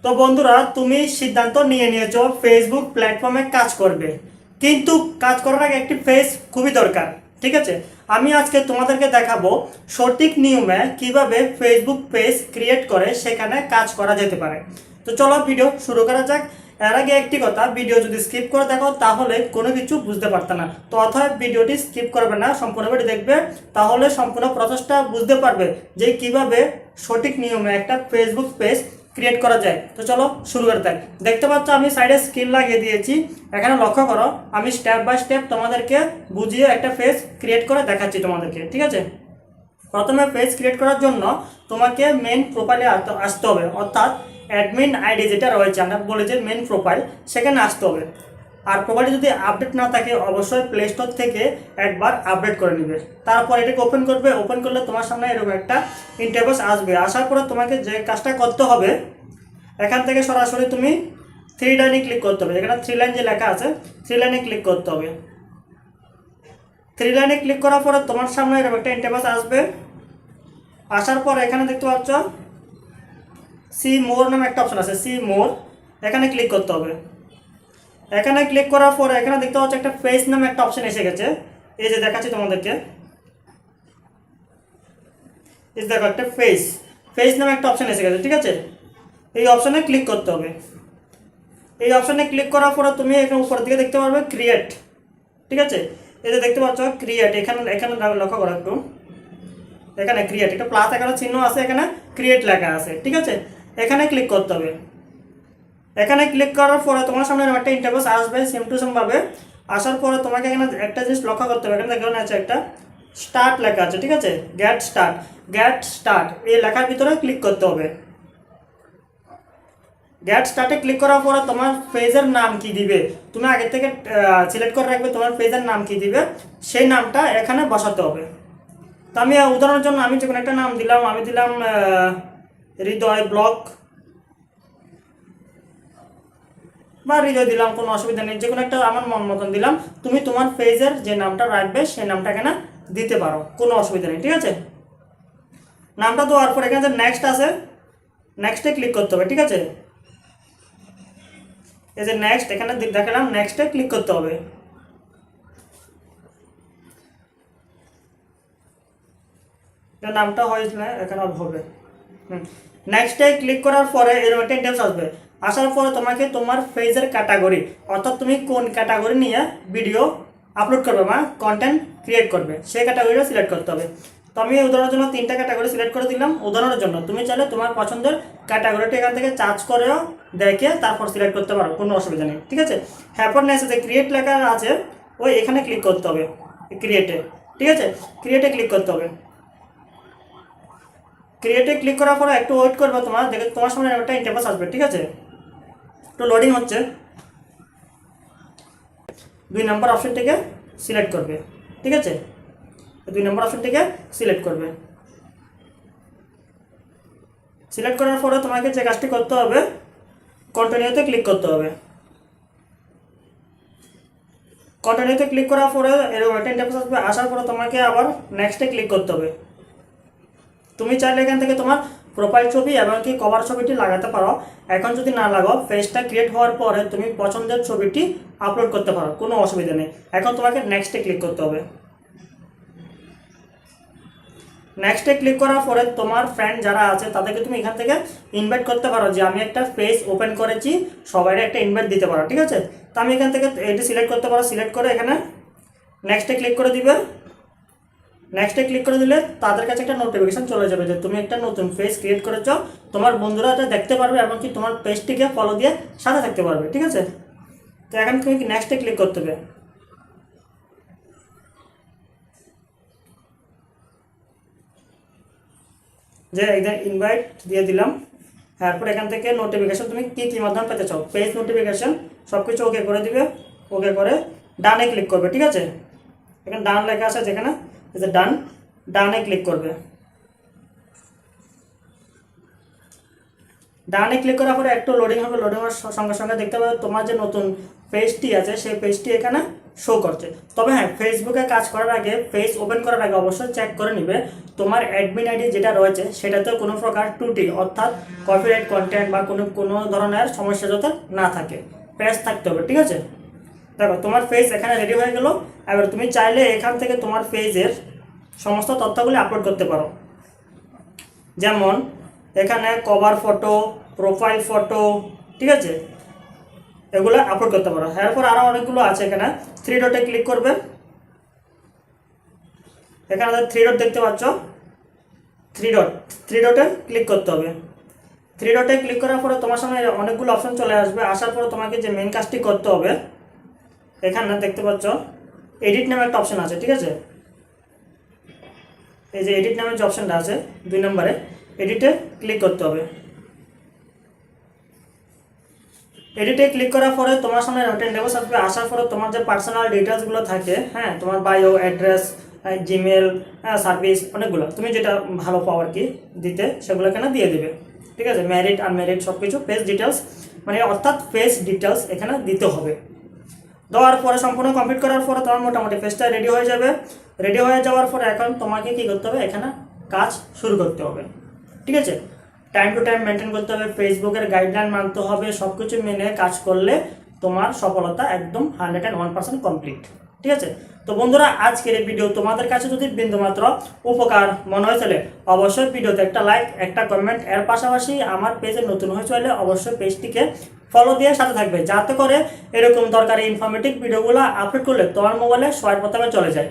তো বন্ধুরা, তুমি সিদ্ধান্ত নিয়ে নিয়েছো ফেসবুক প্ল্যাটফর্মে কাজ করবে, কিন্তু কাজ করার আগে একটি ফেস খুবই দরকার। ঠিক আছে, আমি আজকে তোমাদেরকে দেখাবো সঠিক নিয়মে কিভাবে ফেসবুক পেজ ক্রিয়েট করে সেখানে কাজ করা যেতে পারে। তো চলো ভিডিও শুরু করা যাক। এর আগে একটি কথা, ভিডিও যদি স্কিপ করে দেখো তাহলে কোনো কিছু বুঝতে পারতে না। তো অতএব ভিডিওটি স্কিপ করবে না, সম্পূর্ণ ভিডিও দেখবে, তাহলে সম্পূর্ণ প্রসেসটা বুঝতে পারবে যে কিভাবে সঠিক নিয়মে একটা ফেসবুক পেজ ক্রিয়েট করা যায়। তো চলো শুরু করতে থাকি। দেখতে পাচ্ছ আমি সাইডে স্ক্রিন লাগিয়ে দিয়েছি, এখানে লক্ষ্য করো আমি স্টেপ বাই স্টেপ তোমাদেরকে বুঝিয়ে একটা পেজ ক্রিয়েট করে দেখাচ্ছি তোমাদেরকে। ঠিক আছে, প্রথমে পেজ ক্রিয়েট করার জন্য তোমাকে মেন প্রোফাইলে আসতে হবে, অর্থাৎ অ্যাডমিন আইডি যেটা রয়েছে, আমরা বলি যে মেন প্রোফাইল, সেখানে আসতে হবে। আর প্রোফাইলটি যদি আপডেট না থাকে অবশ্যই প্লে স্টোর থেকে একবার আপডেট করে নেবে। তারপর এটাকে ওপেন করবে, ওপেন করলে তোমার সামনে এরকম একটা ইন্টারফেস আসবে। আসার পরে তোমাকে যে কাজটা করতে হবে, এখান থেকে সরাসরি তুমি থ্রি লাইনে ক্লিক করতে হবে। এখানে থ্রি লাইন যে লেখা আছে, থ্রি লাইনে ক্লিক করতে হবে। থ্রি লাইনে ক্লিক করার পরে তোমার সামনে এরকম একটা ইন্টারফেস আসবে। আসার পর এখানে দেখতে পাচ্ছ সি মোর নামে একটা অপশন আছে, সি মোর, এখানে ক্লিক করতে হবে। এখানে ক্লিক করার পরে এখানে দেখতে পাচ্ছ একটা ফেস নামে একটা অপশন এসে গেছে। এই যে দেখাচ্ছি তোমাদেরকে, এই দেখো একটা ফেস, ফেস নামে একটা অপশন এসে গেছে। ঠিক আছে, এই অপশনে ক্লিক করতে হবে। এই অপশনে ক্লিক করার পরে তুমি এখানে উপরের দিকে দেখতে পারবে ক্রিয়েট। ঠিক আছে, এই যে দেখতে পাচ্ছ ক্রিয়েট, এখানে এখানে লক্ষ্য করো একটু, এখানে ক্রিয়েট একটা প্লাস এখানে চিহ্ন আছে, এখানে ক্রিয়েট লেখা আছে। ঠিক আছে, এখানে ক্লিক করতে হবে। এখানে ক্লিক করার পরে তোমার সামনে একটা ইন্টারফেস আসবে সেম টু সেম ভাবে। আসার পরে তোমাকে এখানে একটা জিনিস লক্ষ্য করতে হবে, এখানে দেখুন আছে একটা স্টার্ট লেখা আছে। ঠিক আছে, গেট স্টার্ট, গেট স্টার্ট এই লেখার ভিতরে ক্লিক করতে হবে। গেট স্টার্টে ক্লিক করার পরে তোমার পেজের নাম কি দিবে, তুমি আগে থেকে সিলেক্ট করে রাখবে তোমার পেজের নাম কি দিবে, সেই নামটা এখানে বসাতে হবে। তো আমি উদাহরণের জন্য আমি যে কোনো একটা নাম দিলাম, আমি দিলাম হৃদয় ব্লগ বা হৃদয় দিলাম, কোনো অসুবিধা নেই, যে কোনো একটা আমার মন মতন দিলাম। তুমি তোমার পেজের যে নামটা রাখবে সেই নামটা এখানে দিতে পারো, কোনো অসুবিধা নেই। ঠিক আছে, নামটা দেওয়ার পর এখানে নেক্সট আছে, নেক্সটে ক্লিক করতে হবে। ঠিক আছে, এই যে নেক্সট এখানে দেখালাম, নেক্সটে ক্লিক করতে হবে। নামটা হয়েছে না, এখানে হবে। নেক্সটে ক্লিক করার পরে এরকম একটা ইন্টারফেস আসবে। আসার পরে তোমাকে তোমার পেজের ক্যাটাগরি, অর্থাৎ তুমি কোন ক্যাটাগরি নিয়ে ভিডিও আপলোড করবে বা কন্টেন্ট ক্রিয়েট করবে, সেই ক্যাটাগরিটা সিলেক্ট করতে হবে। তো আমি উদাহরণের জন্য তিনটা ক্যাটাগরি সিলেক্ট করে দিলাম উদাহরণের জন্য। তুমি চাইলে তোমার পছন্দের ক্যাটাগরিটা এখান থেকে চার্জ করেও দেখে তারপর সিলেক্ট করতে পারো, কোনো অসুবিধা নেই। ঠিক আছে, হ্যাপন নেক্সট যে ক্রিয়েট লেখা আছে ওই এখানে ক্লিক করতে হবে, ক্রিয়েটে। ঠিক আছে, ক্রিয়েটে ক্লিক করতে হবে। ক্রিয়েটে ক্লিক করার পরে একটু ওয়েট করবে, তোমার দেখে তোমার সামনে একটা ইন্টারফেস আসবে। ঠিক আছে, একটু লোডিং হচ্ছে। 2 নম্বর অপশনটিকে সিলেক্ট করবে। ঠিক আছে, 2 নম্বর অপশনটিকে সিলেক্ট করবে। সিলেক্ট করার পরে তোমাকে যে কাজটি করতে হবে, কন্টিনিউতে ক্লিক করতে হবে। কন্টিনিউতে ক্লিক করার পরে এরকম একটা ইন্টারফেস আসবে। আসার পরে তোমাকে আবার নেক্সটে ক্লিক করতে হবে। তুমি চাইলে এখান থেকে তোমার প্রোফাইল ছবি এবং কি কভার ছবিটি লাগাতে পারো। এখন যদি না লাগাও, পেজটা ক্রিয়েট হওয়ার পরে তুমি পছন্দের ছবিটি আপলোড করতে পারো, কোনো অসুবিধা নেই। এখন তোমাকে নেক্সটে ক্লিক করতে হবে। নেক্সটে ক্লিক করার পরে তোমার ফ্রেন্ড যারা আছে তাদেরকে তুমি এখান থেকে ইনভাইট করতে পারো, যে আমি একটা পেজ ওপেন করেছি, সবাই একটা ইনভাইট দিতে পারো। ঠিক আছে, তো আমি এখান থেকে এটি সিলেক্ট করতে পারো, সিলেক্ট করে এখানে নেক্সটে ক্লিক করে দিবে। নেক্সটে ক্লিক করে দিলে তাদের কাছে একটা নোটিফিকেশন চলে যাবে যে তুমি একটা নতুন পেজ ক্রিয়েট করেছো, তোমার বন্ধুরা এটা দেখতে পারবে এমনকি তোমার পেজটিকে ফলো দিয়ে সাথে থাকতে পারবে। ঠিক আছে, তো এখন তুমি নেক্সটে ক্লিক করতে হবে। যে একদম ইনভাইট দিয়ে দিলাম। তারপর এখান থেকে নোটিফিকেশন তুমি কী মাধ্যমে পেতে চাও, পেজ নোটিফিকেশন সব কিছু ওকে করে দিবে। ওকে করে ডানে ক্লিক করবে। ঠিক আছে, এখানে ডান লেখা আছে যেখানে, এই যে ডান, ডানে ক্লিক করবে। ডানে ক্লিক করার পরে একটু লোডিং হবে, লোডিং হওয়ার সঙ্গে সঙ্গে দেখতে পাবে তোমার যে নতুন পেজটি আছে সেই পেজটি এখানে শো করছে। তবে হ্যাঁ, ফেসবুকে কাজ করার আগে, পেজ ওপেন করার আগে অবশ্যই চেক করে নিবে তোমার অ্যাডমিন আইডি যেটা রয়েছে সেটাতে কোনো প্রকার ত্রুটি অর্থাৎ কপিরাইট কন্টেন্ট বা কোনো ধরনের সমস্যা যাতে না থাকে, পেজ থাকতে হবে। ঠিক আছে, দেখো তোমার পেজ এখানে রেডি হয়ে গেল। এবার তুমি চাইলে এখান থেকে তোমার পেজের সমস্ত তথ্যগুলি আপলোড করতে পারো। যেমন এখানে কভার ফটো, প্রোফাইল ফটো, ঠিক আছে, এগুলো আপলোড করতে পারো। এরপর আরও অনেকগুলো আছে। এখানে থ্রি ডটে ক্লিক করবে। এখানে থ্রি ডট দেখতে পাচ্ছ, থ্রি ডটে ক্লিক করতে হবে। থ্রি ডটে ক্লিক করার পরে তোমার সামনে অনেকগুলো অপশন চলে আসবে। আসার পরে তোমাকে যে মেন কাজটি করতে হবে, এখানে দেখতে পাচ্ছ এডিট নামে একটা অপশন আছে। ঠিক আছে, এই যে এডিট নামের যে অপশনটা আছে 2 নম্বরে, এডিটে ক্লিক করতে হবে। এডিটে ক্লিক করার পরে তোমার সামনে নট ইন্ডেক্স আসবে। আসার পরে তোমার যে পার্সোনাল ডিটেলসগুলো থাকে, হ্যাঁ, তোমার বায়ো, অ্যাড্রেস, জিমেল, সার্ভিস, অনেকগুলো তুমি যেটা ভালো পাও আর কি দিতে, সেগুলো এখানে দিয়ে দেবে। ঠিক আছে, ম্যারিড, আনম্যারিড সব কিছু, পেজ ডিটেলস মানে অর্থাৎ পেজ ডিটেলস এখানে দিতে হবে। দেওয়ার পরে সম্পূর্ণ কমপ্লিট করার পরে তোমার মোটামুটি পেজটা রেডি হয়ে যাবে। রেডি হয়ে যাওয়ার পরে এখন তোমাকে কী করতে হবে, এখানে কাজ শুরু করতে হবে। ঠিক আছে, টাইম টু টাইম মেনটেন করতে হবে, ফেসবুকের গাইডলাইন মানতে হবে। সব কিছু মেনে কাজ করলে তোমার সফলতা একদম 101% কমপ্লিট। ঠিক আছে, তো বন্ধুরা আজকের এই ভিডিও তোমাদের কাছে যদি বিন্দুমাত্র উপকার মনে হয় তাহলে অবশ্যই ভিডিওতে একটা লাইক, একটা কমেন্ট, এর পাশাপাশি আমার পেজে নতুন হয়ে চলে অবশ্যই পেজটিকে ফলো দিয়ে সাথে থাকবে, যাতে করে এরকম দরকারি ইনফরমেটিভ ভিডিওগুলো আপলোড করলে তোমার মোবাইলে সবার প্রথমে চলে যায়।